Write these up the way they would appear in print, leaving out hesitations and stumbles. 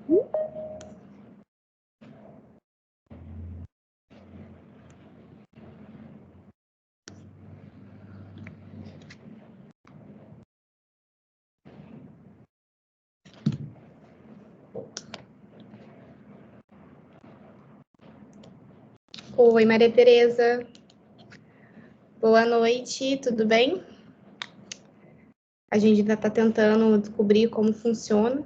Oi, Maria Tereza. Boa noite, tudo bem? A gente ainda está tentando descobrir como funciona.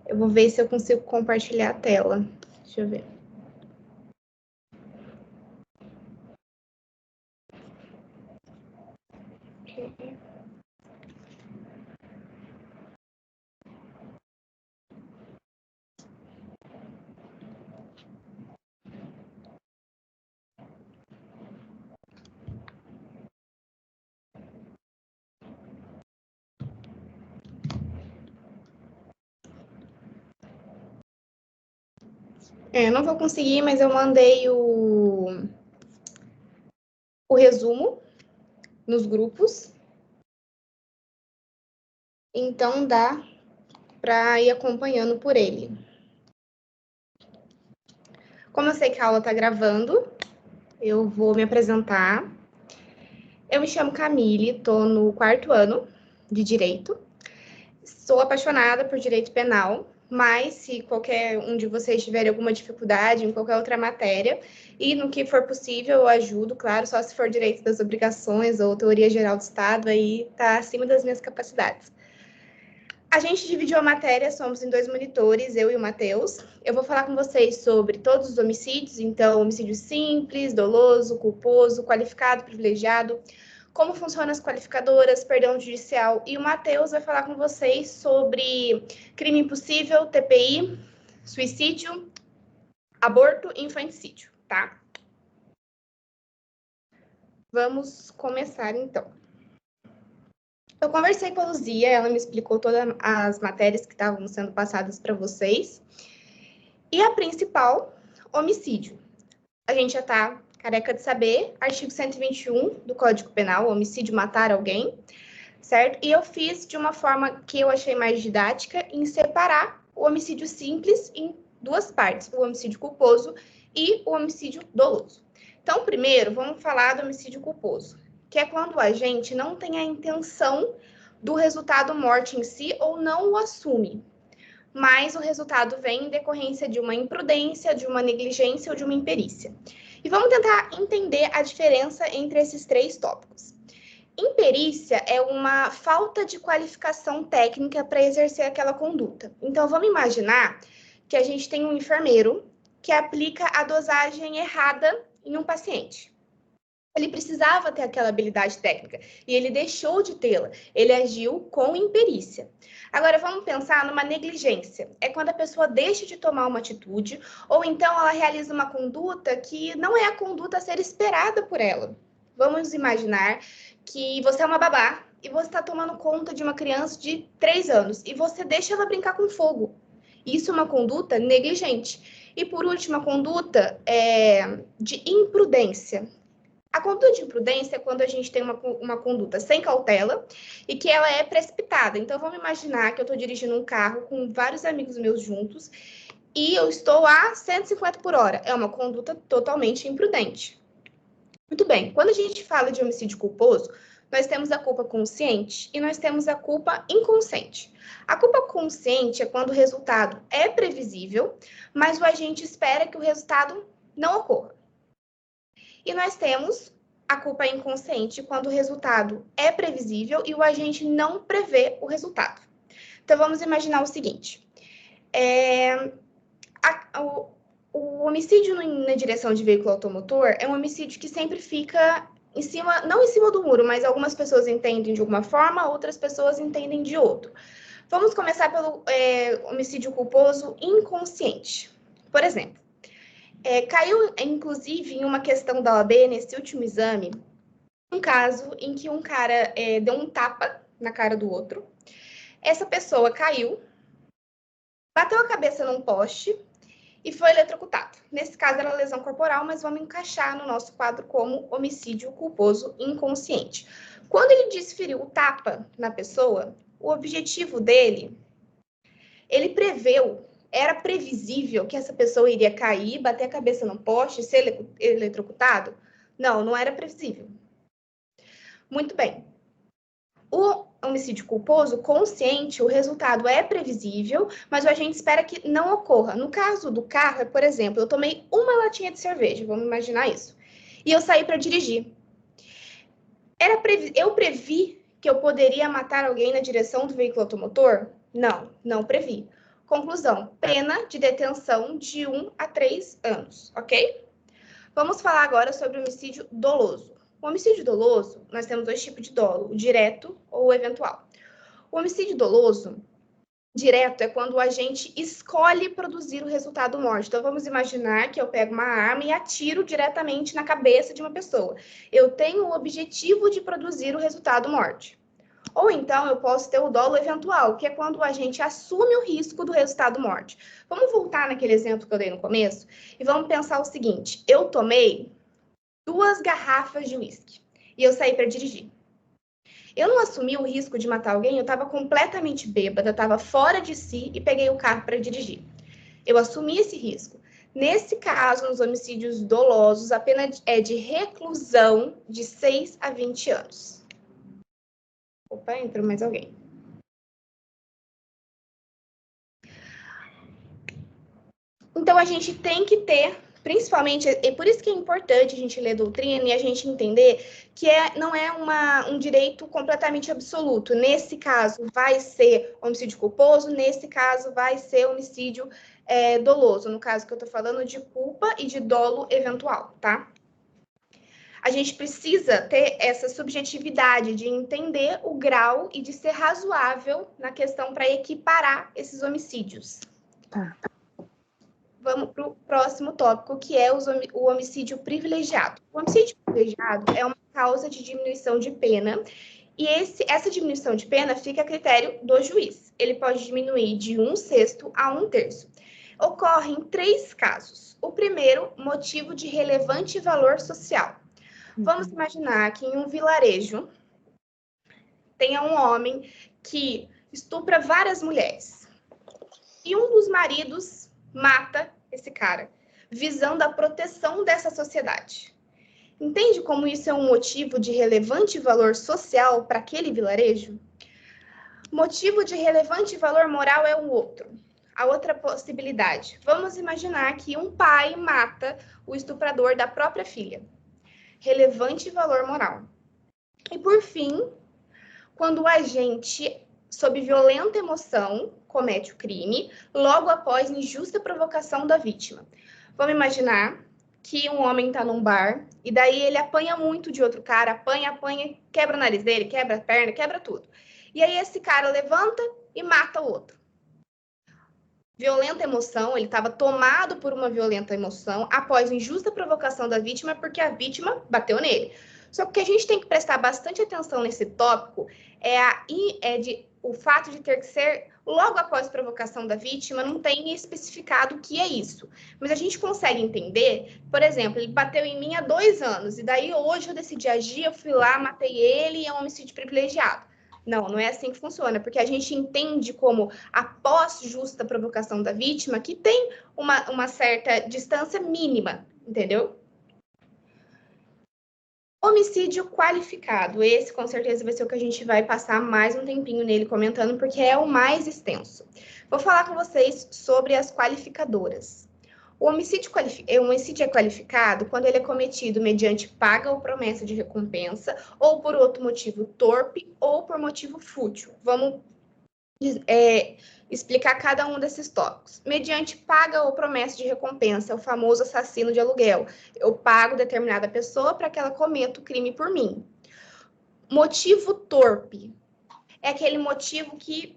Eu vou ver se eu consigo compartilhar a tela. Deixa eu ver. Eu não vou conseguir, mas eu mandei o resumo nos grupos. Então dá para ir acompanhando por ele. Como eu sei que a aula está gravando, eu vou me apresentar. Eu me chamo Camille, estou no 4º ano de Direito. Sou apaixonada por Direito Penal, mas se qualquer um de vocês tiver alguma dificuldade em qualquer outra matéria, e no que for possível eu ajudo, claro, só se for Direito das Obrigações ou Teoria Geral do Estado, aí está acima das minhas capacidades. A gente dividiu a matéria, somos em 2 monitores, eu e o Matheus. Eu vou falar com vocês sobre todos os homicídios, então, homicídio simples, doloso, culposo, qualificado, privilegiado, como funcionam as qualificadoras, perdão judicial, e o Matheus vai falar com vocês sobre crime impossível, TPI, suicídio, aborto e infanticídio, tá? Vamos começar, então. Eu conversei com a Luzia, ela me explicou todas as matérias que estavam sendo passadas para vocês. E a principal, homicídio. A gente já está careca de saber, artigo 121 do Código Penal, homicídio, matar alguém, certo? E eu fiz de uma forma que eu achei mais didática, em separar o homicídio simples em 2 partes, o homicídio culposo e o homicídio doloso. Então, primeiro, vamos falar do homicídio culposo, que é quando a gente não tem a intenção do resultado morte em si ou não o assume, mas o resultado vem em decorrência de uma imprudência, de uma negligência ou de uma imperícia. E vamos tentar entender a diferença entre esses 3 tópicos. Imperícia é uma falta de qualificação técnica para exercer aquela conduta. Então, vamos imaginar que a gente tem um enfermeiro que aplica a dosagem errada em um paciente. Ele precisava ter aquela habilidade técnica e ele deixou de tê-la. Ele agiu com imperícia. Agora, vamos pensar numa negligência. É quando a pessoa deixa de tomar uma atitude ou então ela realiza uma conduta que não é a conduta a ser esperada por ela. Vamos imaginar que você é uma babá e você está tomando conta de uma criança de 3 anos e você deixa ela brincar com fogo. Isso é uma conduta negligente. E, por último, a conduta de imprudência. A conduta de imprudência é quando a gente tem uma conduta sem cautela e que ela é precipitada. Então, vamos imaginar que eu estou dirigindo um carro com vários amigos meus juntos e eu estou a 150 por hora. É uma conduta totalmente imprudente. Muito bem, quando a gente fala de homicídio culposo, nós temos a culpa consciente e nós temos a culpa inconsciente. A culpa consciente é quando o resultado é previsível, mas o agente espera que o resultado não ocorra. E nós temos a culpa inconsciente, quando o resultado é previsível e o agente não prevê o resultado. Então, vamos imaginar o seguinte. O homicídio na direção de veículo automotor é um homicídio que sempre fica em cima, não em cima do muro, mas algumas pessoas entendem de alguma forma, outras pessoas entendem de outro. Vamos começar pelo homicídio culposo inconsciente. Por exemplo, caiu, inclusive, em uma questão da OAB, nesse último exame, um caso em que um cara deu um tapa na cara do outro. Essa pessoa caiu, bateu a cabeça num poste e foi eletrocutado. Nesse caso, era lesão corporal, mas vamos encaixar no nosso quadro como homicídio culposo inconsciente. Quando ele desferiu o tapa na pessoa, o objetivo dele Ele preveu, era previsível que essa pessoa iria cair, bater a cabeça num poste, ser eletrocutado? Não, não era previsível. Muito bem. O homicídio culposo, consciente, o resultado é previsível, mas o agente espera que não ocorra. No caso do carro, por exemplo, eu tomei uma latinha de cerveja, vamos imaginar isso, e eu saí para dirigir. Eu previ que eu poderia matar alguém na direção do veículo automotor? Não, não previ. Conclusão, pena de detenção de 1 a 3 anos, ok? Vamos falar agora sobre o homicídio doloso. O homicídio doloso, nós temos dois tipos de dolo, o direto ou o eventual. O homicídio doloso, direto, é quando o agente escolhe produzir o resultado morte. Então, vamos imaginar que eu pego uma arma e atiro diretamente na cabeça de uma pessoa. Eu tenho o objetivo de produzir o resultado morte. Ou então, eu posso ter o dolo eventual, que é quando o agente assume o risco do resultado morte. Vamos voltar naquele exemplo que eu dei no começo e vamos pensar o seguinte. Eu tomei 2 garrafas de uísque e eu saí para dirigir. Eu não assumi o risco de matar alguém, eu estava completamente bêbada, estava fora de si e peguei o carro para dirigir. Eu assumi esse risco. Nesse caso, nos homicídios dolosos, a pena é de reclusão de 6 a 20 anos. Opa, entrou mais alguém. Então, a gente tem que ter, principalmente, e por isso que é importante a gente ler doutrina e a gente entender que não é um direito completamente absoluto. Nesse caso, vai ser homicídio culposo, nesse caso, vai ser homicídio doloso. No caso que eu estou falando de culpa e de dolo eventual, tá? A gente precisa ter essa subjetividade de entender o grau e de ser razoável na questão para equiparar esses homicídios. Tá. Vamos para o próximo tópico, que é o homicídio privilegiado. O homicídio privilegiado é uma causa de diminuição de pena, e essa diminuição de pena fica a critério do juiz. Ele pode diminuir de 1/6 a 1/3. Ocorre em 3 casos. O primeiro, motivo de relevante valor social. Vamos imaginar que em um vilarejo tenha um homem que estupra várias mulheres, e um dos maridos mata esse cara, visando a proteção dessa sociedade. Entende como isso é um motivo de relevante valor social para aquele vilarejo? Motivo de relevante valor moral é o outro. A outra possibilidade. Vamos imaginar que um pai mata o estuprador da própria filha. Relevante valor moral. E por fim, quando o agente, sob violenta emoção, comete o crime, logo após injusta provocação da vítima. Vamos imaginar que um homem está num bar, e daí ele apanha muito de outro cara, apanha, quebra o nariz dele, quebra a perna, quebra tudo. E aí esse cara levanta e mata o outro. Violenta emoção, ele estava tomado por uma violenta emoção após injusta provocação da vítima, porque a vítima bateu nele. Só que o que a gente tem que prestar bastante atenção nesse tópico o fato de ter que ser logo após provocação da vítima, não tem especificado o que é isso. Mas a gente consegue entender, por exemplo, ele bateu em mim há 2 anos, e daí hoje eu decidi agir, eu fui lá, matei ele, e é um homicídio privilegiado. Não, não é assim que funciona, porque a gente entende como, após justa provocação da vítima, que tem uma certa distância mínima, entendeu? Homicídio qualificado. Esse, com certeza, vai ser o que a gente vai passar mais um tempinho nele comentando, porque é o mais extenso. Vou falar com vocês sobre as qualificadoras. O homicídio é qualificado quando ele é cometido mediante paga ou promessa de recompensa, ou por outro motivo torpe, ou por motivo fútil. Vamos explicar cada um desses tópicos. Mediante paga ou promessa de recompensa, é o famoso assassino de aluguel. Eu pago determinada pessoa para que ela cometa o crime por mim. Motivo torpe é aquele motivo que,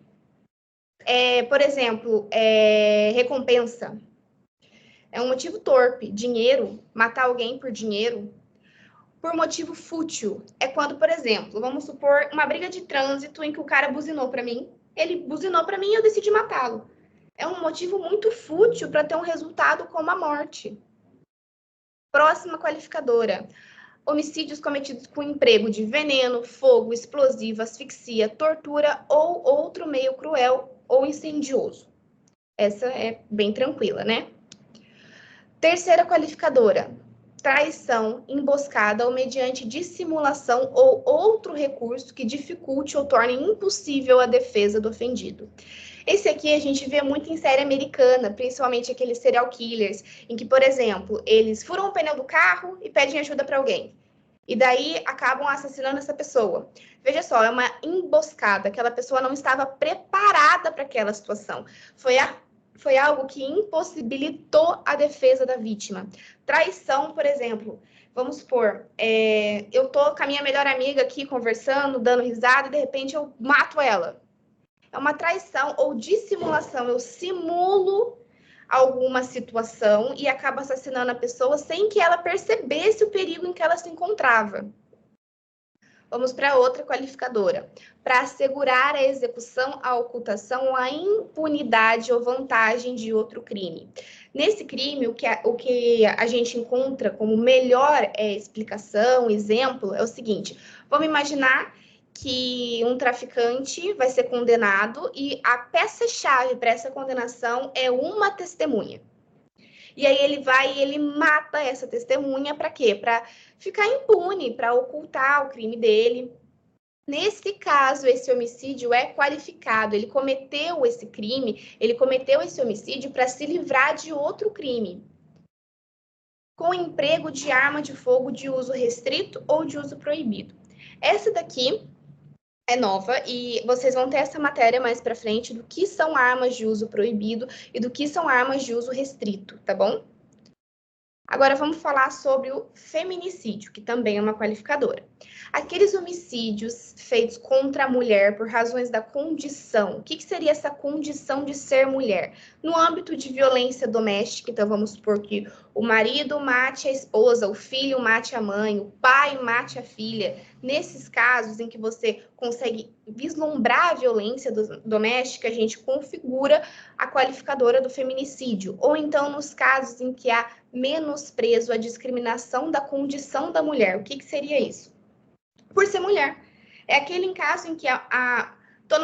por exemplo, recompensa. É um motivo torpe. Dinheiro, matar alguém por dinheiro. Por motivo fútil, é quando, por exemplo, vamos supor uma briga de trânsito em que o cara buzinou para mim, ele buzinou para mim e eu decidi matá-lo. É um motivo muito fútil para ter um resultado como a morte. Próxima qualificadora. Homicídios cometidos com emprego de veneno, fogo, explosivo, asfixia, tortura ou outro meio cruel ou incendioso. Essa é bem tranquila, né? Terceira qualificadora, traição, emboscada ou mediante dissimulação ou outro recurso que dificulte ou torne impossível a defesa do ofendido. Esse aqui a gente vê muito em série americana, principalmente aqueles serial killers, em que, por exemplo, eles furam o pneu do carro e pedem ajuda para alguém. E daí acabam assassinando essa pessoa. Veja só, é uma emboscada, aquela pessoa não estava preparada para aquela situação. Foi algo que impossibilitou a defesa da vítima. Traição, por exemplo, vamos supor, eu tô com a minha melhor amiga aqui conversando, dando risada, e de repente eu mato ela. É uma traição ou dissimulação. Eu simulo alguma situação e acabo assassinando a pessoa sem que ela percebesse o perigo em que ela se encontrava. Vamos para outra qualificadora. Para assegurar a execução, a ocultação ou a impunidade ou vantagem de outro crime. Nesse crime, o que a gente encontra como melhor explicação, exemplo, é o seguinte. Vamos imaginar que um traficante vai ser condenado e a peça-chave para essa condenação é uma testemunha. E aí ele vai e ele mata essa testemunha para quê? Para ficar impune, para ocultar o crime dele. Nesse caso, esse homicídio é qualificado. Ele cometeu esse crime, ele cometeu esse homicídio para se livrar de outro crime, com emprego de arma de fogo de uso restrito ou de uso proibido. Essa daqui é nova e vocês vão ter essa matéria mais para frente do que são armas de uso proibido e do que são armas de uso restrito, tá bom? Agora vamos falar sobre o feminicídio, que também é uma qualificadora. Aqueles homicídios feitos contra a mulher por razões da condição. O que seria essa condição de ser mulher? No âmbito de violência doméstica, então vamos supor que o marido mate a esposa, o filho mate a mãe, o pai mate a filha. Nesses casos em que você consegue vislumbrar a violência doméstica, a gente configura a qualificadora do feminicídio. Ou então nos casos em que há menosprezo à discriminação da condição da mulher. O que seria isso? Por ser mulher. É aquele caso em que tô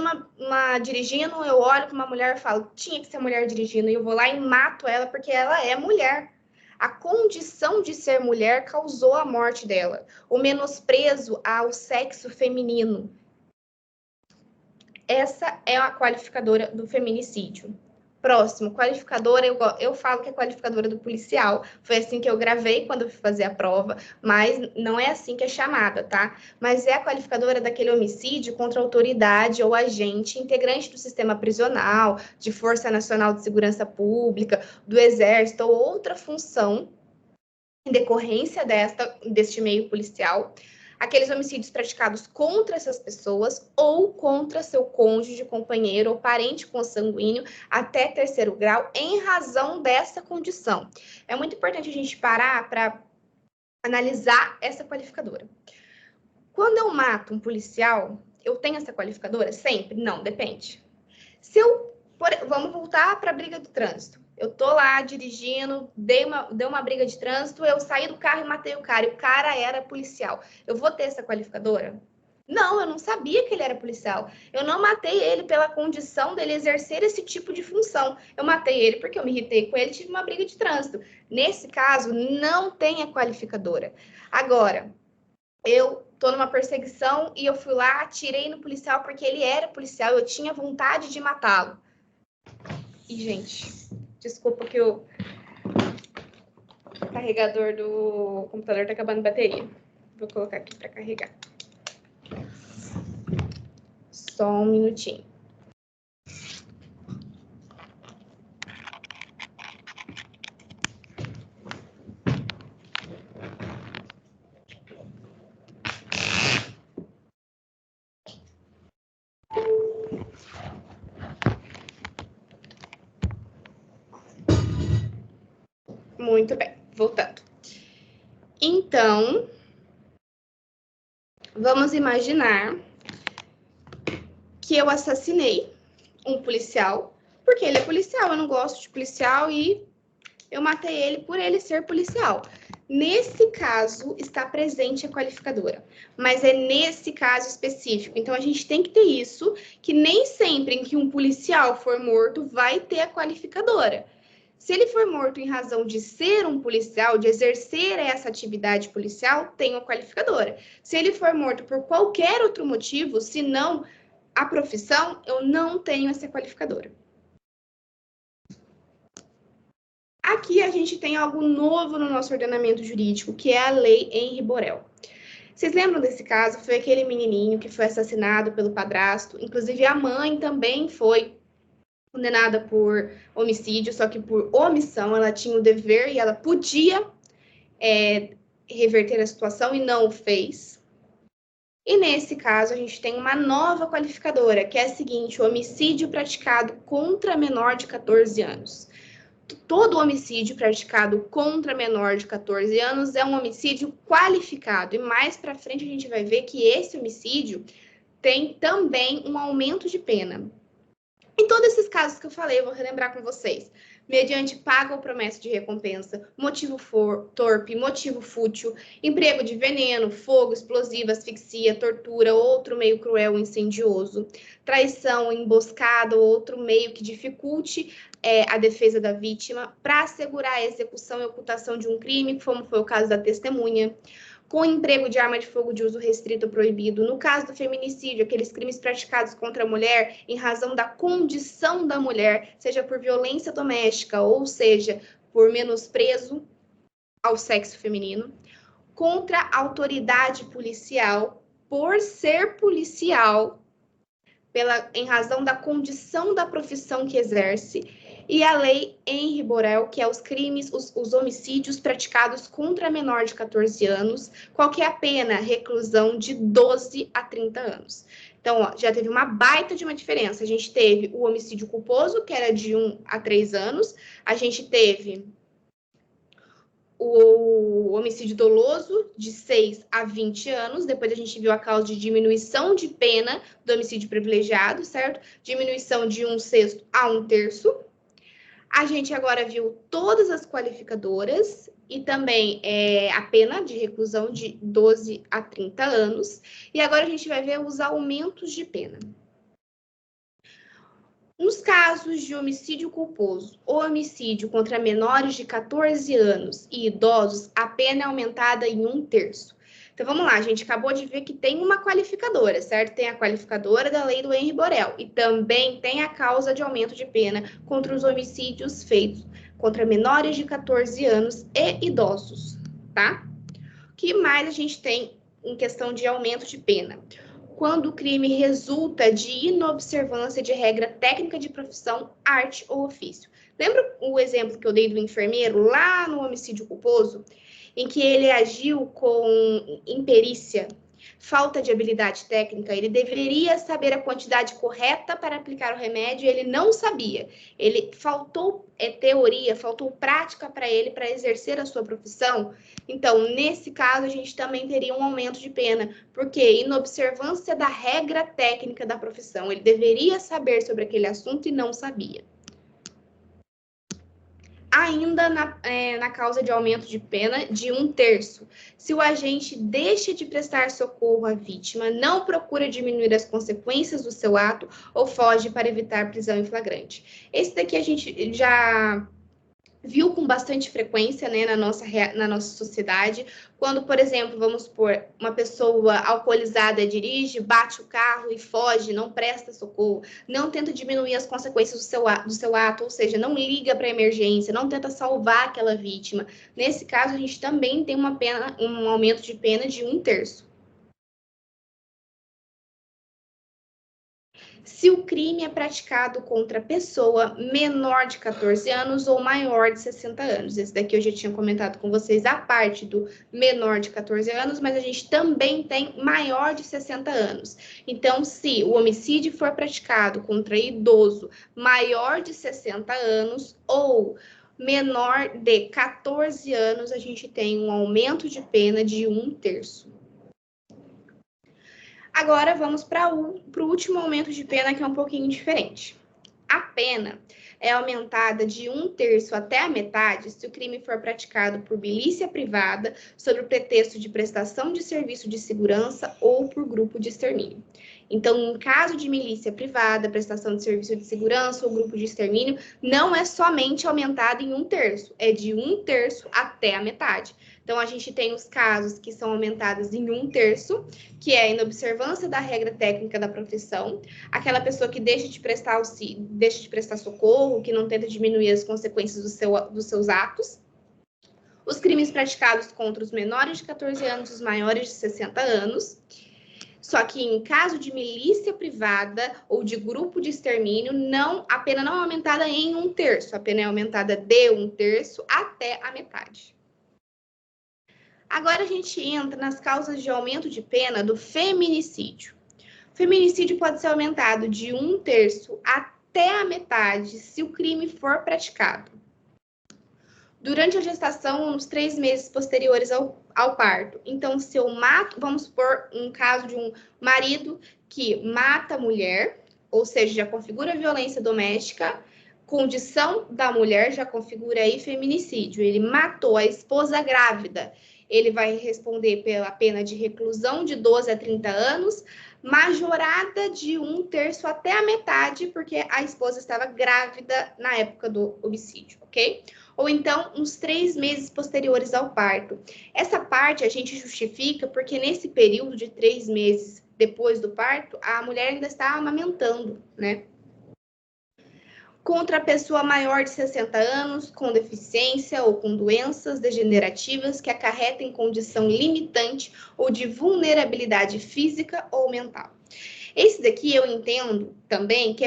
dirigindo, eu olho para uma mulher e falo, tinha que ser mulher dirigindo, e eu vou lá e mato ela porque ela é mulher. A condição de ser mulher causou a morte dela. O menosprezo ao sexo feminino. Essa é a qualificadora do feminicídio. Próximo, qualificadora, eu falo que é qualificadora do policial. Foi assim que eu gravei quando eu fui fazer a prova, mas não é assim que é chamada, tá? Mas é a qualificadora daquele homicídio contra autoridade ou agente integrante do sistema prisional, de Força Nacional de Segurança Pública, do Exército ou outra função em decorrência deste meio policial. Aqueles homicídios praticados contra essas pessoas ou contra seu cônjuge, companheiro ou parente consanguíneo até terceiro grau em razão dessa condição. É muito importante a gente parar para analisar essa qualificadora. Quando eu mato um policial, eu tenho essa qualificadora? Sempre? Não, depende. Vamos voltar para a briga do trânsito. Eu tô lá dirigindo, deu uma briga de trânsito, eu saí do carro e matei o cara, e o cara era policial. Eu vou ter essa qualificadora? Não, eu não sabia que ele era policial. Eu não matei ele pela condição dele exercer esse tipo de função. Eu matei ele porque eu me irritei com ele e tive uma briga de trânsito. Nesse caso, não tem a qualificadora. Agora, eu tô numa perseguição e eu fui lá, atirei no policial porque ele era policial, eu tinha vontade de matá-lo. E, gente, desculpa que o carregador do computador tá acabando a bateria. Vou colocar aqui para carregar. Só um minutinho. Muito bem, voltando. Então, vamos imaginar que eu assassinei um policial, porque ele é policial, eu não gosto de policial e eu matei ele por ele ser policial. Nesse caso, está presente a qualificadora, mas é nesse caso específico. Então, a gente tem que ter isso, que nem sempre em que um policial for morto, vai ter a qualificadora. Se ele for morto em razão de ser um policial, de exercer essa atividade policial, tem a qualificadora. Se ele for morto por qualquer outro motivo, se não a profissão, eu não tenho essa qualificadora. Aqui a gente tem algo novo no nosso ordenamento jurídico, que é a Lei Henri Borel. Vocês lembram desse caso? Foi aquele menininho que foi assassinado pelo padrasto. Inclusive, a mãe também foi condenada por homicídio, só que por omissão. Ela tinha o dever e ela podia reverter a situação e não o fez. E nesse caso, a gente tem uma nova qualificadora, que é a seguinte: o homicídio praticado contra menor de 14 anos. Todo homicídio praticado contra menor de 14 anos é um homicídio qualificado. E mais para frente a gente vai ver que esse homicídio tem também um aumento de pena. Em todos esses casos que eu falei, eu vou relembrar com vocês. Mediante paga ou promessa de recompensa, motivo torpe, motivo fútil, emprego de veneno, fogo, explosivo, asfixia, tortura, outro meio cruel ou incendioso, traição, emboscada ou outro meio que dificulte a defesa da vítima para assegurar a execução e ocultação de um crime, como foi o caso da testemunha, com emprego de arma de fogo de uso restrito ou proibido. No caso do feminicídio, aqueles crimes praticados contra a mulher em razão da condição da mulher, seja por violência doméstica ou seja por menosprezo ao sexo feminino, contra a autoridade policial por ser policial, em razão da condição da profissão que exerce, e a Lei Henri Borel, que é os crimes, os homicídios praticados contra menor de 14 anos, qual que é a pena? Reclusão de 12 a 30 anos. Então, ó, já teve uma baita de uma diferença. A gente teve o homicídio culposo, que era de 1 a 3 anos, a gente teve o homicídio doloso, de 6 a 20 anos. Depois a gente viu a causa de diminuição de pena do homicídio privilegiado, certo? Diminuição de 1/6 a 1/3. A gente agora viu todas as qualificadoras e também a pena de reclusão de 12 a 30 anos. E agora a gente vai ver os aumentos de pena. Nos casos de homicídio culposo ou homicídio contra menores de 14 anos e idosos, a pena é aumentada em 1/3. Então, vamos lá, a gente acabou de ver que tem uma qualificadora, certo? Tem a qualificadora da lei do Henri Borel e também tem a causa de aumento de pena contra os homicídios feitos contra menores de 14 anos e idosos, tá? O que mais a gente tem em questão de aumento de pena? Quando o crime resulta de inobservância de regra técnica de profissão, arte ou ofício. Lembra o exemplo que eu dei do enfermeiro lá no homicídio culposo? Em que ele agiu com imperícia, falta de habilidade técnica, ele deveria saber a quantidade correta para aplicar o remédio e ele não sabia. Ele faltou teoria, faltou prática para ele para exercer a sua profissão. Então, nesse caso, a gente também teria um aumento de pena, porque inobservância da regra técnica da profissão. Ele deveria saber sobre aquele assunto e não sabia. Ainda na causa de aumento de pena de 1/3. Se o agente deixa de prestar socorro à vítima, não procura diminuir as consequências do seu ato ou foge para evitar prisão em flagrante. Esse daqui a gente já viu com bastante frequência, né, na nossa sociedade, quando, por exemplo, vamos supor, uma pessoa alcoolizada dirige, bate o carro e foge, não presta socorro, não tenta diminuir as consequências do seu ato, ou seja, não liga para a emergência, não tenta salvar aquela vítima. Nesse caso, a gente também tem um aumento de pena de 1/3. Se o crime é praticado contra pessoa menor de 14 anos ou maior de 60 anos. Esse daqui eu já tinha comentado com vocês a parte do menor de 14 anos, mas a gente também tem maior de 60 anos. Então, se o homicídio for praticado contra idoso maior de 60 anos ou menor de 14 anos, a gente tem um aumento de pena de 1/3. Agora, vamos para o último aumento de pena, que é um pouquinho diferente. A pena é aumentada de 1/3 até a metade se o crime for praticado por milícia privada, sob o pretexto de prestação de serviço de segurança ou por grupo de extermínio. Então, em caso de milícia privada, prestação de serviço de segurança ou grupo de extermínio, não é somente aumentado em 1/3, é de 1/3 até a metade. Então, a gente tem os casos que são aumentados em 1/3, que é a inobservância da regra técnica da profissão, aquela pessoa que deixa de prestar socorro, que não tenta diminuir as consequências dos seus atos, os crimes praticados contra os menores de 14 anos e os maiores de 60 anos. Só que em caso de milícia privada ou de grupo de extermínio, a pena não é aumentada em 1/3, a pena é aumentada de 1/3 até a metade. Agora a gente entra nas causas de aumento de pena do feminicídio. O feminicídio pode ser aumentado de 1/3 até a metade se o crime for praticado durante a gestação ou nos 3 meses posteriores ao parto. Então, se eu mato, vamos supor um caso de um marido que mata a mulher, ou seja, já configura violência doméstica, condição da mulher já configura aí feminicídio. Ele matou a esposa grávida. Ele vai responder pela pena de reclusão de 12 a 30 anos, majorada de 1/3 até a metade, porque a esposa estava grávida na época do homicídio, ok? Ou então, uns 3 meses posteriores ao parto. Essa parte a gente justifica porque nesse período de 3 meses depois do parto, a mulher ainda está amamentando, né? Contra a pessoa maior de 60 anos, com deficiência ou com doenças degenerativas que acarretem condição limitante ou de vulnerabilidade física ou mental. Esse daqui eu entendo também que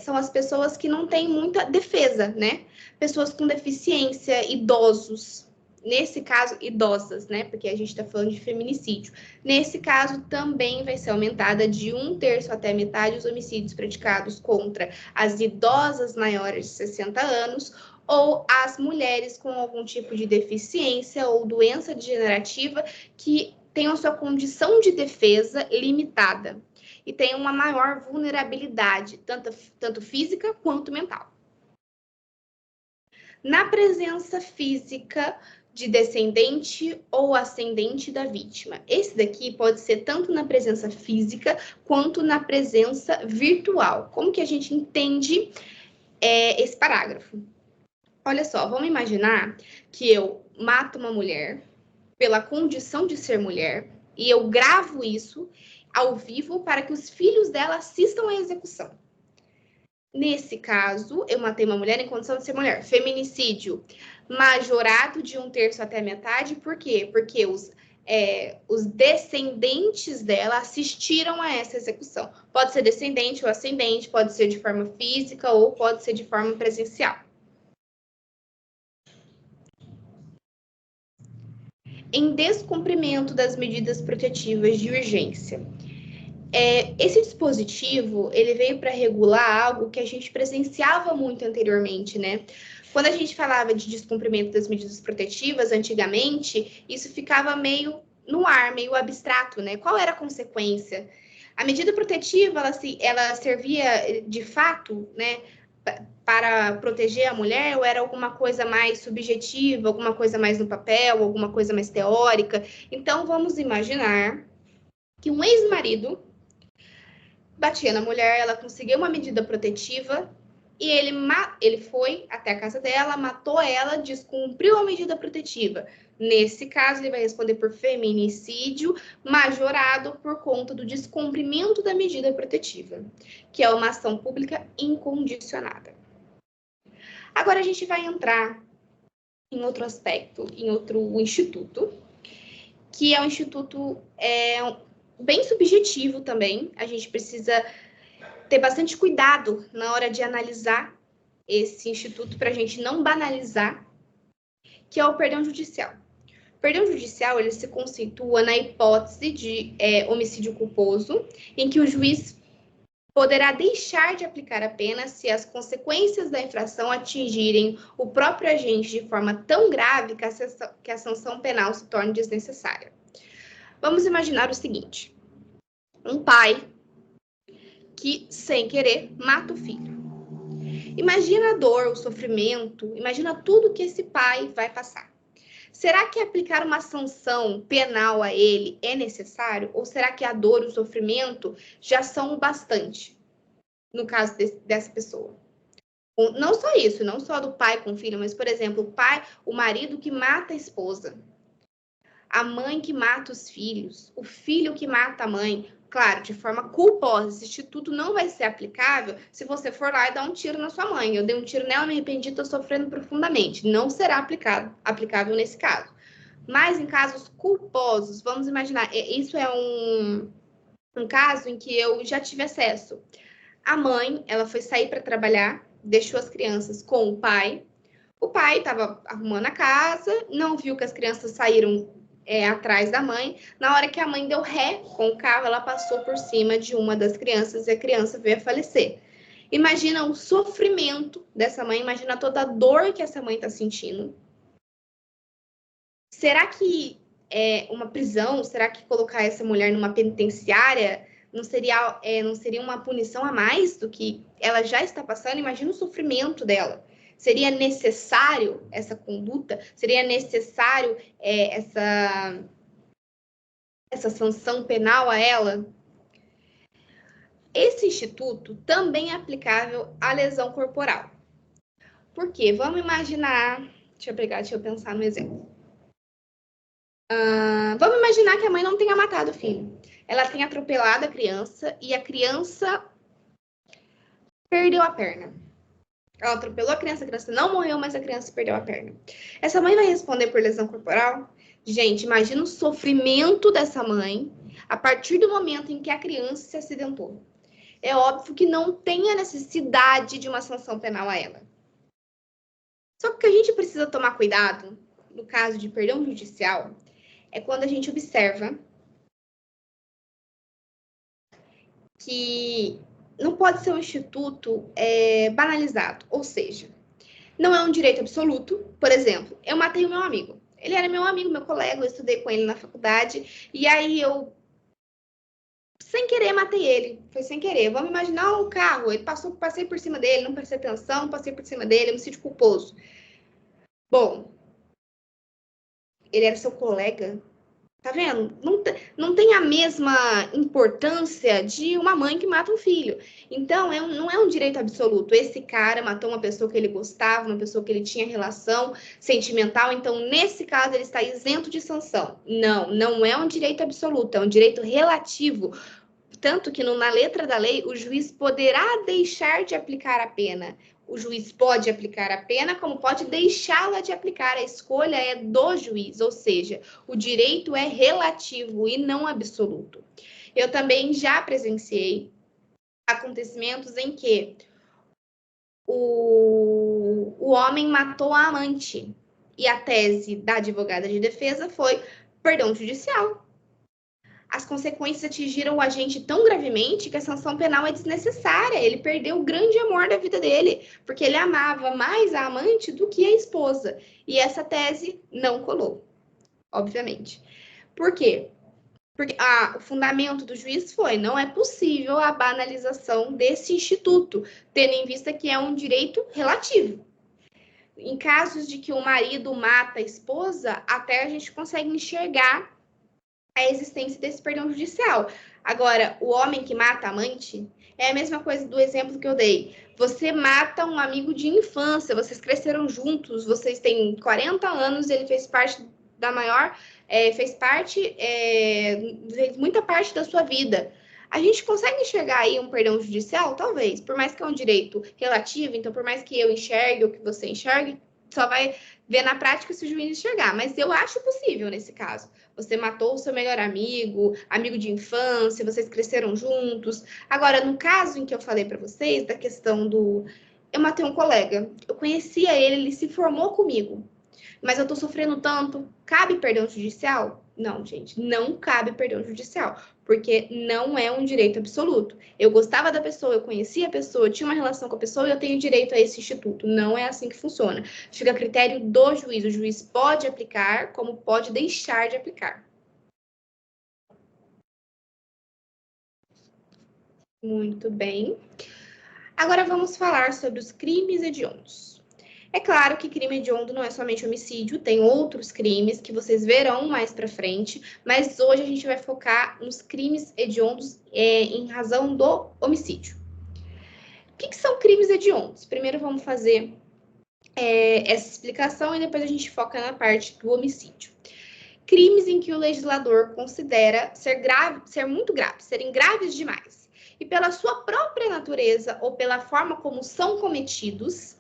são as pessoas que não têm muita defesa, né? Pessoas com deficiência, idosos, nesse caso, idosas, né? Porque a gente está falando de feminicídio. Nesse caso, também vai ser aumentada de 1/3 até metade os homicídios praticados contra as idosas maiores de 60 anos ou as mulheres com algum tipo de deficiência ou doença degenerativa que tenham sua condição de defesa limitada e tenham uma maior vulnerabilidade, tanto física quanto mental. Na presença física de descendente ou ascendente da vítima. Esse daqui pode ser tanto na presença física quanto na presença virtual. Como que a gente entende esse parágrafo? Olha só, vamos imaginar que eu mato uma mulher pela condição de ser mulher e eu gravo isso ao vivo para que os filhos dela assistam à execução. Nesse caso, eu matei uma mulher em condição de ser mulher. Feminicídio majorado de 1/3 até metade. Por quê? Porque os descendentes dela assistiram a essa execução. Pode ser descendente ou ascendente, pode ser de forma física ou pode ser de forma presencial. Em descumprimento das medidas protetivas de urgência. Esse dispositivo, ele veio para regular algo que a gente presenciava muito anteriormente, né? Quando a gente falava de descumprimento das medidas protetivas, antigamente, isso ficava meio no ar, meio abstrato, né? Qual era a consequência? A medida protetiva, ela servia de fato, né, para proteger a mulher, ou era alguma coisa mais subjetiva, alguma coisa mais no papel, alguma coisa mais teórica? Então, vamos imaginar que um ex-marido batia na mulher, ela conseguiu uma medida protetiva e ele foi até a casa dela, matou ela, descumpriu a medida protetiva. Nesse caso, ele vai responder por feminicídio majorado por conta do descumprimento da medida protetiva, que é uma ação pública incondicionada. Agora a gente vai entrar em outro aspecto, em outro instituto, que é um instituto bem subjetivo também. A gente precisa ter bastante cuidado na hora de analisar esse instituto para a gente não banalizar, que é o perdão judicial. O perdão judicial, ele se conceitua na hipótese de homicídio culposo, em que o juiz poderá deixar de aplicar a pena se as consequências da infração atingirem o próprio agente de forma tão grave que a sanção penal se torne desnecessária. Vamos imaginar o seguinte: um pai que, sem querer, mata o filho. Imagina a dor, o sofrimento, imagina tudo que esse pai vai passar. Será que aplicar uma sanção penal a ele é necessário? Ou será que a dor e o sofrimento já são o bastante, no caso dessa pessoa? Não só isso, não só do pai com o filho, mas, por exemplo, o pai, o marido que mata a esposa, a mãe que mata os filhos, o filho que mata a mãe, claro, de forma culposa. Esse instituto não vai ser aplicável se você for lá e dar um tiro na sua mãe. Eu dei um tiro nela, me arrependi, estou sofrendo profundamente. Não será aplicável nesse caso. Mas em casos culposos, vamos imaginar, isso é um caso em que eu já tive acesso. A mãe, ela foi sair para trabalhar, deixou as crianças com o pai. O pai estava arrumando a casa, não viu que as crianças saíram atrás da mãe. Na hora que a mãe deu ré com o carro, ela passou por cima de uma das crianças e a criança veio a falecer. Imagina o sofrimento dessa mãe, imagina toda a dor que essa mãe está sentindo. Será que uma prisão, será que colocar essa mulher numa penitenciária não seria uma punição a mais do que ela já está passando? Imagina o sofrimento dela. Seria necessário essa conduta? Seria necessário essa sanção penal a ela? Esse instituto também é aplicável à lesão corporal. Por quê? Vamos imaginar... Deixa eu pensar no exemplo. Vamos imaginar que a mãe não tenha matado o filho. Ela tenha atropelado a criança e a criança perdeu a perna. Ela atropelou a criança não morreu, mas a criança perdeu a perna. Essa mãe vai responder por lesão corporal? Gente, imagina o sofrimento dessa mãe a partir do momento em que a criança se acidentou. É óbvio que não tem a necessidade de uma sanção penal a ela. Só que o que a gente precisa tomar cuidado, no caso de perdão judicial, é quando a gente observa que não pode ser um instituto banalizado, ou seja, não é um direito absoluto. Por exemplo, eu matei o meu amigo. Ele era meu amigo, meu colega, eu estudei com ele na faculdade, e aí eu, sem querer, matei ele. Foi sem querer. Vamos imaginar um carro, passei por cima dele, não prestei atenção, passei por cima dele, eu me sinto culposo. Bom, ele era seu colega. Tá vendo? Não tem a mesma importância de uma mãe que mata um filho. Então, não é um direito absoluto. Esse cara matou uma pessoa que ele gostava, uma pessoa que ele tinha relação sentimental. Então, nesse caso, ele está isento de sanção. Não é um direito absoluto, é um direito relativo. Tanto que na letra da lei, o juiz poderá deixar de aplicar a pena. O juiz pode aplicar a pena, como pode deixá-la de aplicar. A escolha é do juiz, ou seja, o direito é relativo e não absoluto. Eu também já presenciei acontecimentos em que o homem matou a amante e a tese da advogada de defesa foi perdão judicial. As consequências atingiram o agente tão gravemente que a sanção penal é desnecessária. Ele perdeu o grande amor da vida dele, porque ele amava mais a amante do que a esposa. E essa tese não colou, obviamente. Por quê? Porque o fundamento do juiz foi: não é possível a banalização desse instituto, tendo em vista que é um direito relativo. Em casos de que o marido mata a esposa, até a gente consegue enxergar a existência desse perdão judicial. Agora, o homem que mata a amante é a mesma coisa do exemplo que eu dei. Você mata um amigo de infância, vocês cresceram juntos, vocês têm 40 anos, ele fez parte da maior, fez muita parte da sua vida. A gente consegue enxergar aí um perdão judicial? Talvez, por mais que é um direito relativo, então por mais que eu enxergue ou que você enxergue, só vai ver na prática se o juiz enxergar. Mas eu acho possível nesse caso. Você matou o seu melhor amigo, amigo de infância, vocês cresceram juntos. Agora, no caso em que eu falei para vocês, da questão do... Eu matei um colega, eu conhecia ele, ele se formou comigo, mas eu tô sofrendo tanto, cabe perdão judicial? Não, gente, não cabe perdão judicial, porque não é um direito absoluto. Eu gostava da pessoa, eu conhecia a pessoa, tinha uma relação com a pessoa e eu tenho direito a esse instituto. Não é assim que funciona. Fica a critério do juiz. O juiz pode aplicar, como pode deixar de aplicar. Muito bem. Agora vamos falar sobre os crimes hediondos. É claro que crime hediondo não é somente homicídio, tem outros crimes que vocês verão mais para frente, mas hoje a gente vai focar nos crimes hediondos em razão do homicídio. O que são crimes hediondos? Primeiro vamos fazer essa explicação e depois a gente foca na parte do homicídio. Crimes em que o legislador considera ser muito graves, serem graves demais, e pela sua própria natureza ou pela forma como são cometidos,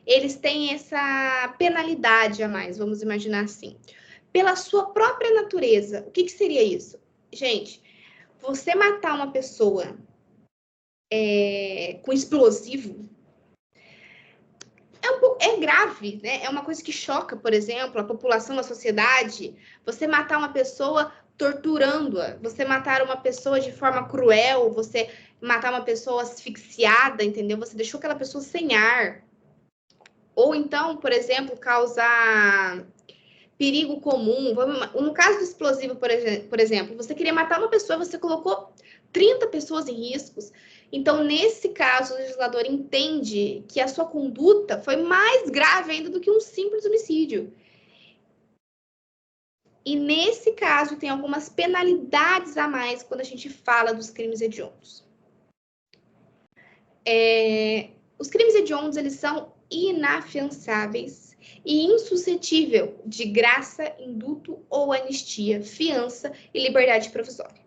eles têm essa penalidade a mais, vamos imaginar assim. Pela sua própria natureza, o que seria isso? Gente, você matar uma pessoa com explosivo é grave, né? É uma coisa que choca, por exemplo, a população, a sociedade. Você matar uma pessoa torturando-a, você matar uma pessoa de forma cruel, você matar uma pessoa asfixiada, entendeu? Você deixou aquela pessoa sem ar. Ou então, por exemplo, causar perigo comum. No caso do explosivo, por exemplo, você queria matar uma pessoa, você colocou 30 pessoas em riscos. Então, nesse caso, o legislador entende que a sua conduta foi mais grave ainda do que um simples homicídio. E nesse caso, tem algumas penalidades a mais quando a gente fala dos crimes hediondos. Os crimes hediondos, eles são inafiançáveis e insuscetível de graça, indulto ou anistia, fiança e liberdade provisória.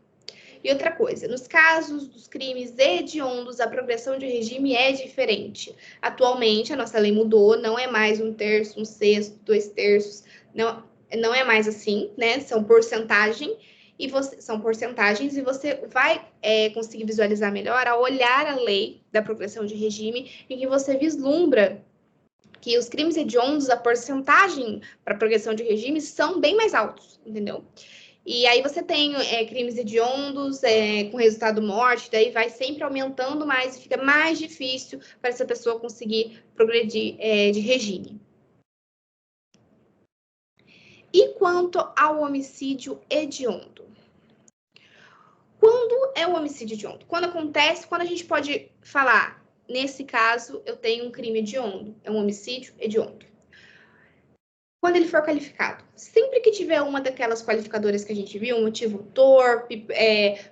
E outra coisa, nos casos dos crimes hediondos, a progressão de regime é diferente. Atualmente, a nossa lei mudou, não é mais 1/3, 1/6, 2/3, não é mais assim, né? São porcentagens e você vai conseguir visualizar melhor ao olhar a lei da progressão de regime, em que você vislumbra que os crimes hediondos, a porcentagem para progressão de regime são bem mais altos, entendeu? E aí você tem crimes hediondos com resultado morte, daí vai sempre aumentando mais e fica mais difícil para essa pessoa conseguir progredir de regime. E quanto ao homicídio hediondo? Quando é o homicídio hediondo? Quando acontece, quando a gente pode falar, nesse caso, eu tenho um crime hediondo, é um homicídio hediondo. Quando ele for qualificado. Sempre que tiver uma daquelas qualificadoras que a gente viu, motivo torpe,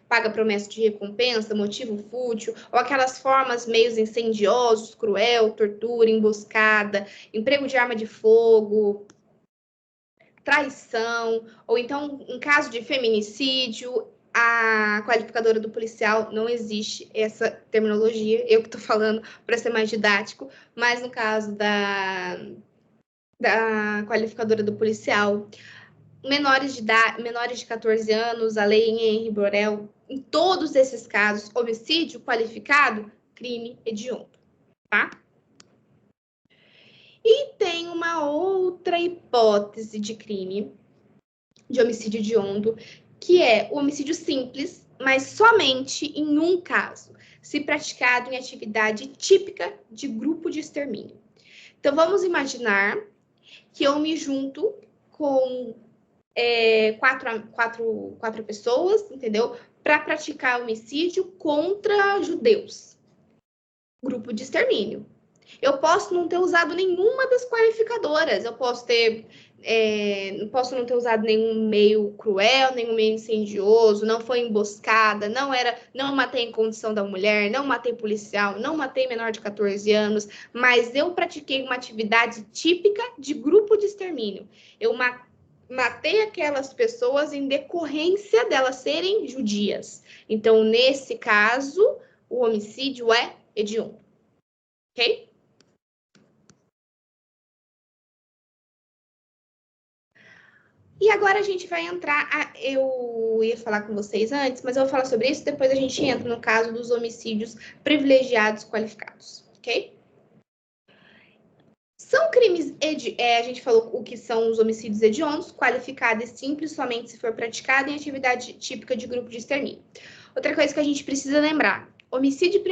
paga promessa de recompensa, motivo fútil, ou aquelas formas meios incendiosos, cruel, tortura, emboscada, emprego de arma de fogo, traição, ou então, em caso de feminicídio, a qualificadora do policial, não existe essa terminologia, eu que estou falando para ser mais didático, mas no caso da qualificadora do policial, menores de 14 anos, a lei em Henri Borel, em todos esses casos, homicídio qualificado, crime hediondo, tá? E tem uma outra hipótese de crime, de homicídio hediondo, que é o homicídio simples, mas somente em um caso, se praticado em atividade típica de grupo de extermínio. Então, vamos imaginar que eu me junto com quatro pessoas, entendeu? Para praticar homicídio contra judeus. Grupo de extermínio. Eu posso não ter usado nenhuma das qualificadoras. Eu posso não ter usado nenhum meio cruel, nenhum meio incendioso, não foi emboscada, não matei em condição da mulher, não matei policial, não matei menor de 14 anos, mas eu pratiquei uma atividade típica de grupo de extermínio. Eu matei aquelas pessoas em decorrência delas serem judias. Então, nesse caso, o homicídio é hediondo. Ok? E agora a gente vai entrar. Eu ia falar com vocês antes, mas eu vou falar sobre isso, depois a gente entra no caso dos homicídios privilegiados qualificados, ok? São crimes, a gente falou o que são os homicídios hediondos, qualificado e simples somente se for praticado em atividade típica de grupo de extermínio. Outra coisa que a gente precisa lembrar, homicídio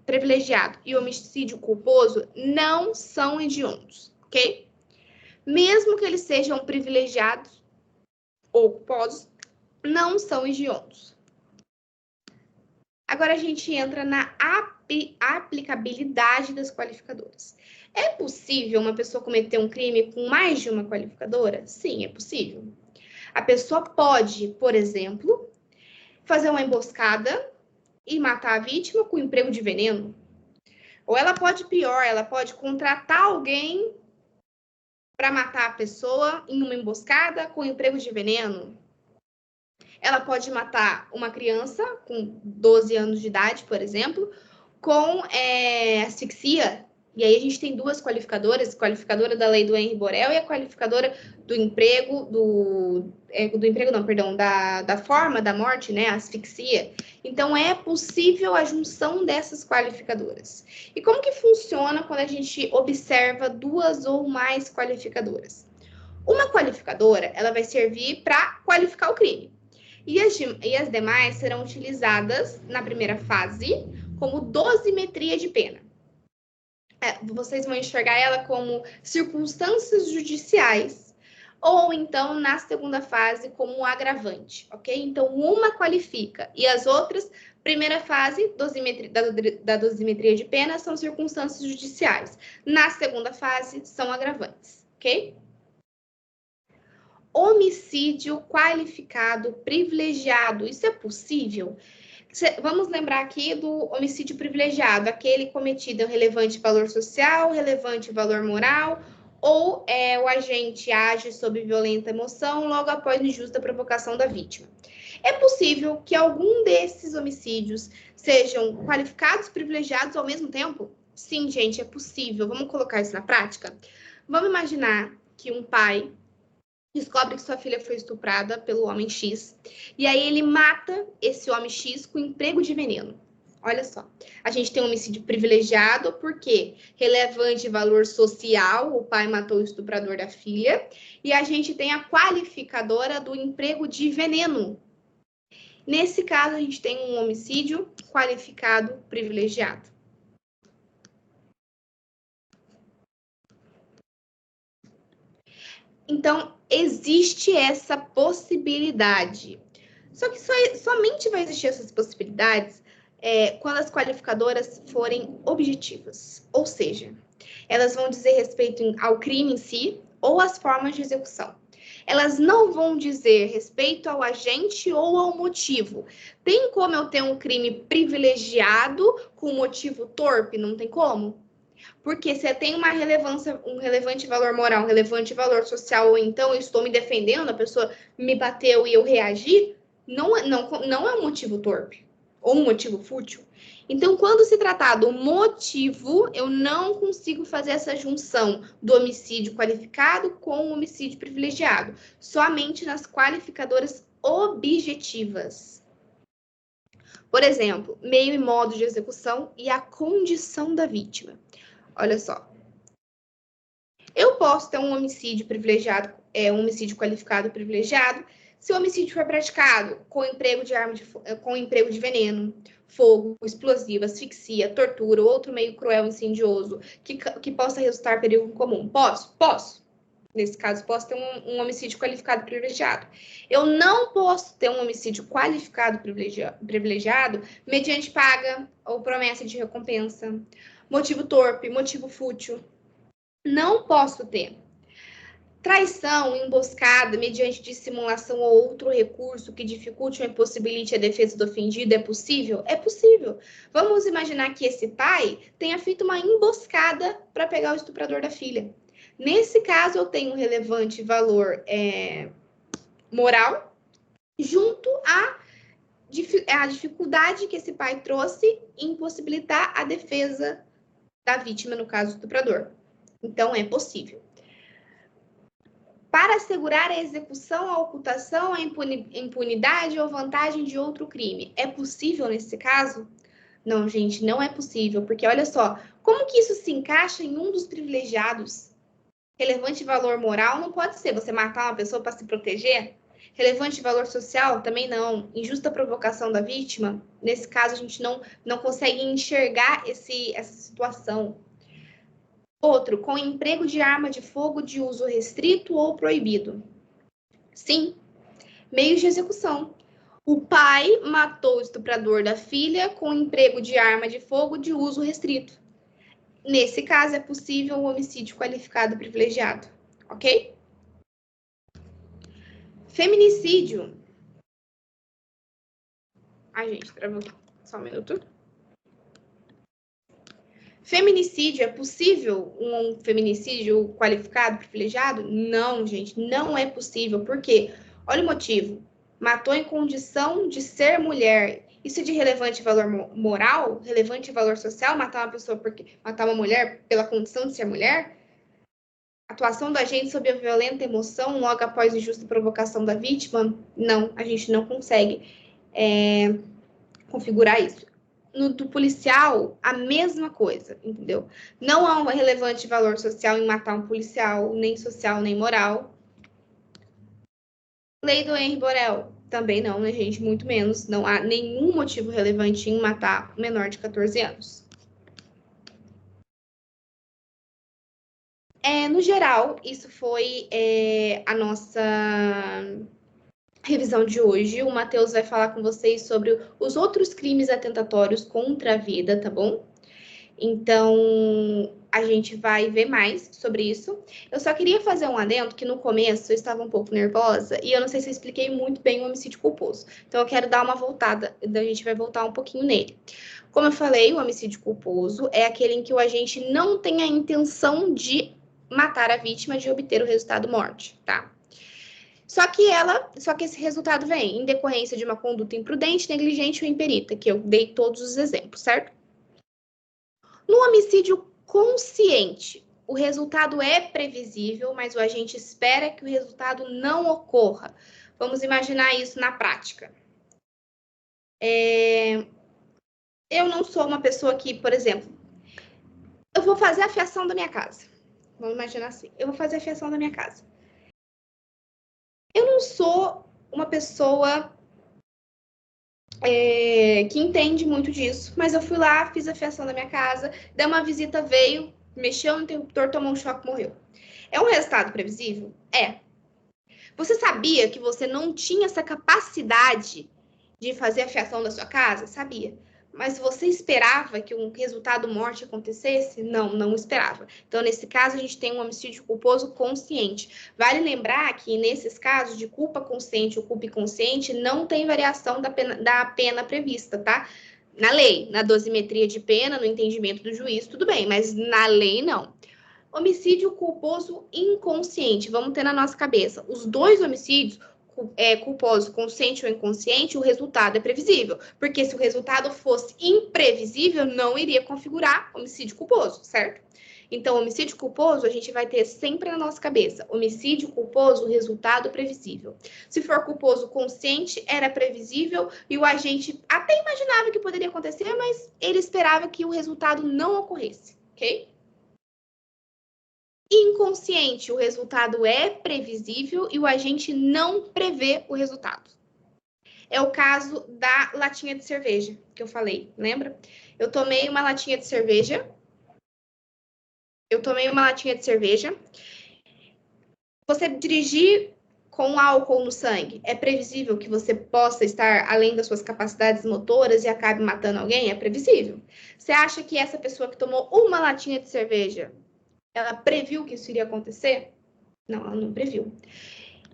privilegiado e homicídio culposo não são hediondos, ok? Mesmo que eles sejam privilegiados ou culposos, não são hediondos. Agora a gente entra na aplicabilidade das qualificadoras. É possível uma pessoa cometer um crime com mais de uma qualificadora? Sim, é possível. A pessoa pode, por exemplo, fazer uma emboscada e matar a vítima com emprego de veneno. Ou ela pode, pior, ela pode contratar alguém para matar a pessoa em uma emboscada com emprego de veneno. Ela pode matar uma criança com 12 anos de idade, por exemplo, com asfixia. E aí a gente tem duas qualificadoras, a qualificadora da lei do Henri Borel e a qualificadora do emprego, da forma da morte, né, asfixia. Então, é possível a junção dessas qualificadoras. E como que funciona quando a gente observa duas ou mais qualificadoras? Uma qualificadora, ela vai servir para qualificar o crime. E as demais serão utilizadas na primeira fase como dosimetria de pena. Vocês vão enxergar ela como circunstâncias judiciais, ou então, na segunda fase, como agravante, ok? Então, uma qualifica e as outras, primeira fase da dosimetria de pena, são circunstâncias judiciais. Na segunda fase, são agravantes, ok? Homicídio qualificado privilegiado, isso é possível? Vamos lembrar aqui do homicídio privilegiado, aquele cometido em relevante valor social, relevante valor moral, ou o agente age sob violenta emoção logo após injusta provocação da vítima. É possível que algum desses homicídios sejam qualificados privilegiados ao mesmo tempo? Sim, gente, é possível. Vamos colocar isso na prática? Vamos imaginar que um pai descobre que sua filha foi estuprada pelo homem X, e aí ele mata esse homem X com emprego de veneno. Olha só, a gente tem um homicídio privilegiado, porque relevante valor social, o pai matou o estuprador da filha, e a gente tem a qualificadora do emprego de veneno. Nesse caso, a gente tem um homicídio qualificado privilegiado. Então, existe essa possibilidade. Só que somente vai existir essas possibilidades quando as qualificadoras forem objetivas. Ou seja, elas vão dizer respeito ao crime em si ou às formas de execução. Elas não vão dizer respeito ao agente ou ao motivo. Tem como eu ter um crime privilegiado com motivo torpe? Não tem como. Porque se eu tenho uma relevância, um relevante valor moral, um relevante valor social, ou então eu estou me defendendo, a pessoa me bateu e eu reagi, não é um motivo torpe ou um motivo fútil. Então, quando se tratar do motivo, eu não consigo fazer essa junção do homicídio qualificado com o homicídio privilegiado, somente nas qualificadoras objetivas. Por exemplo, meio e modo de execução e a condição da vítima. Olha só. Eu posso ter um homicídio privilegiado, um homicídio qualificado privilegiado, se o homicídio for praticado com emprego de arma com emprego de veneno, fogo, explosivo, asfixia, tortura ou outro meio cruel, incendioso, que possa resultar perigo comum. Posso. Nesse caso, posso ter um homicídio qualificado privilegiado. Eu não posso ter um homicídio qualificado privilegiado mediante paga ou promessa de recompensa, motivo torpe, motivo fútil. Não posso ter. Traição, emboscada, mediante dissimulação ou outro recurso que dificulte ou impossibilite a defesa do ofendido, é possível? É possível. Vamos imaginar que esse pai tenha feito uma emboscada para pegar o estuprador da filha. Nesse caso, eu tenho um relevante valor moral junto à dificuldade que esse pai trouxe em impossibilitar a defesa da vítima, no caso do estuprador. Então, é possível. Para assegurar a execução, a ocultação, a impunidade ou vantagem de outro crime. É possível nesse caso? Não, gente, não é possível, porque olha só, como que isso se encaixa em um dos privilegiados? Relevante valor moral não pode ser você matar uma pessoa para se proteger. Relevante valor social também não. Injusta provocação da vítima, nesse caso a gente não consegue enxergar essa situação. Outro, com emprego de arma de fogo de uso restrito ou proibido. Sim, meios de execução. O pai matou o estuprador da filha com emprego de arma de fogo de uso restrito. Nesse caso, é possível um homicídio qualificado privilegiado, ok? Feminicídio. Ai, gente, travou aqui. Só um minuto. Feminicídio, é possível um feminicídio qualificado, privilegiado? Não, gente, não é possível. Por quê? Olha o motivo. Matou em condição de ser mulher. Isso é de relevante valor moral? Relevante valor social? Matar uma pessoa porque matar uma mulher pela condição de ser mulher? Atuação do agente sob a violenta emoção logo após injusta provocação da vítima? Não, a gente não consegue configurar isso. No do policial, a mesma coisa, entendeu? Não há um relevante valor social em matar um policial, nem social, nem moral. Lei do Henri Borel, também não, né, gente? Muito menos. Não há nenhum motivo relevante em matar menor de 14 anos. No geral, isso foi a nossa revisão de hoje. O Matheus vai falar com vocês sobre os outros crimes atentatórios contra a vida, tá bom? Então, a gente vai ver mais sobre isso. Eu só queria fazer um adendo que no começo eu estava um pouco nervosa e eu não sei se eu expliquei muito bem o homicídio culposo. Então, eu quero dar uma voltada, a gente vai voltar um pouquinho nele. Como eu falei, o homicídio culposo é aquele em que o agente não tem a intenção de matar a vítima, de obter o resultado morte, tá? Só que esse resultado vem em decorrência de uma conduta imprudente, negligente ou imperita, que eu dei todos os exemplos, certo? No homicídio consciente, o resultado é previsível, mas o agente espera que o resultado não ocorra. Vamos imaginar isso na prática. Eu não sou uma pessoa que, por exemplo, eu vou fazer a fiação da minha casa. Vamos imaginar assim, eu vou fazer a fiação da minha casa. Eu não sou uma pessoa que entende muito disso, mas eu fui lá, fiz a fiação da minha casa, dei uma visita, veio, mexeu no interruptor, tomou um choque, morreu. É um resultado previsível? É. Você sabia que você não tinha essa capacidade de fazer a fiação da sua casa? Sabia. Mas você esperava que um resultado morte acontecesse? Não, não esperava. Então, nesse caso, a gente tem um homicídio culposo consciente. Vale lembrar que, nesses casos de culpa consciente ou culpa inconsciente, não tem variação da pena prevista, tá? Na lei, na dosimetria de pena, no entendimento do juiz, tudo bem, mas na lei, não. Homicídio culposo inconsciente. Vamos ter na nossa cabeça. Os dois homicídios, culposo, consciente ou inconsciente, o resultado é previsível. Porque se o resultado fosse imprevisível, não iria configurar homicídio culposo, certo? Então, homicídio culposo, a gente vai ter sempre na nossa cabeça. Homicídio culposo, resultado previsível. Se for culposo consciente, era previsível e o agente até imaginava que poderia acontecer, mas ele esperava que o resultado não ocorresse, ok? Inconsciente, o resultado é previsível e o agente não prevê o resultado. É o caso da latinha de cerveja que eu falei, lembra? Eu tomei uma latinha de cerveja. Você dirigir com álcool no sangue, é previsível que você possa estar além das suas capacidades motoras e acabe matando alguém? É previsível. Você acha que essa pessoa que tomou uma latinha de cerveja, ela previu que isso iria acontecer? Não, ela não previu.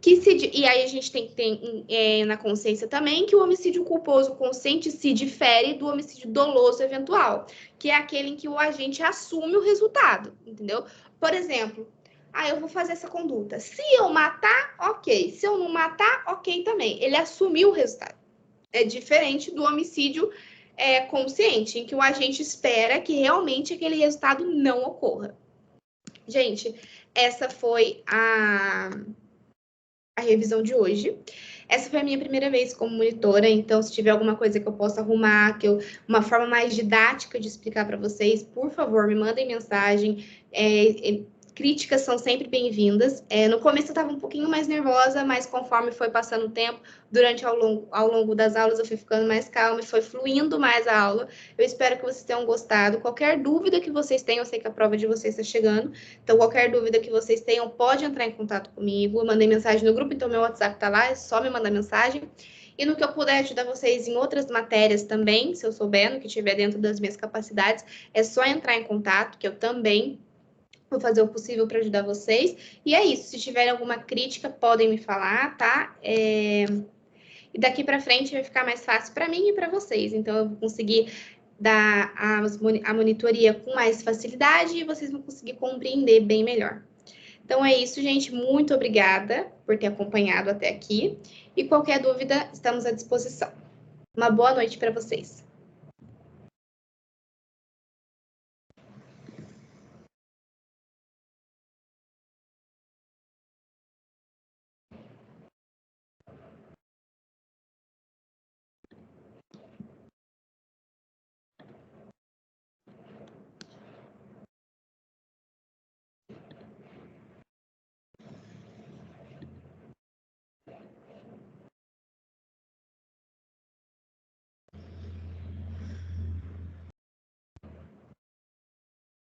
E aí a gente tem que ter na consciência também que o homicídio culposo consciente se difere do homicídio doloso eventual, que é aquele em que o agente assume o resultado, entendeu? Por exemplo, eu vou fazer essa conduta. Se eu matar, ok. Se eu não matar, ok também. Ele assumiu o resultado. É diferente do homicídio consciente, em que o agente espera que realmente aquele resultado não ocorra. Gente, essa foi a revisão de hoje. Essa foi a minha primeira vez como monitora, então se tiver alguma coisa que eu possa arrumar, uma forma mais didática de explicar para vocês, por favor, me mandem mensagem. Críticas são sempre bem-vindas. No começo eu estava um pouquinho mais nervosa, mas conforme foi passando o tempo, ao longo das aulas eu fui ficando mais calma e foi fluindo mais a aula. Eu espero que vocês tenham gostado. Qualquer dúvida que vocês tenham, eu sei que a prova de vocês está chegando, então qualquer dúvida que vocês tenham, pode entrar em contato comigo. Eu mandei mensagem no grupo, então meu WhatsApp está lá, é só me mandar mensagem. E no que eu puder ajudar vocês em outras matérias também, se eu souber, no que tiver dentro das minhas capacidades, é só entrar em contato, que eu também vou fazer o possível para ajudar vocês. E é isso, se tiverem alguma crítica, podem me falar, tá? E daqui para frente vai ficar mais fácil para mim e para vocês. Então, eu vou conseguir dar a monitoria com mais facilidade e vocês vão conseguir compreender bem melhor. Então, é isso, gente. Muito obrigada por ter acompanhado até aqui. E qualquer dúvida, estamos à disposição. Uma boa noite para vocês.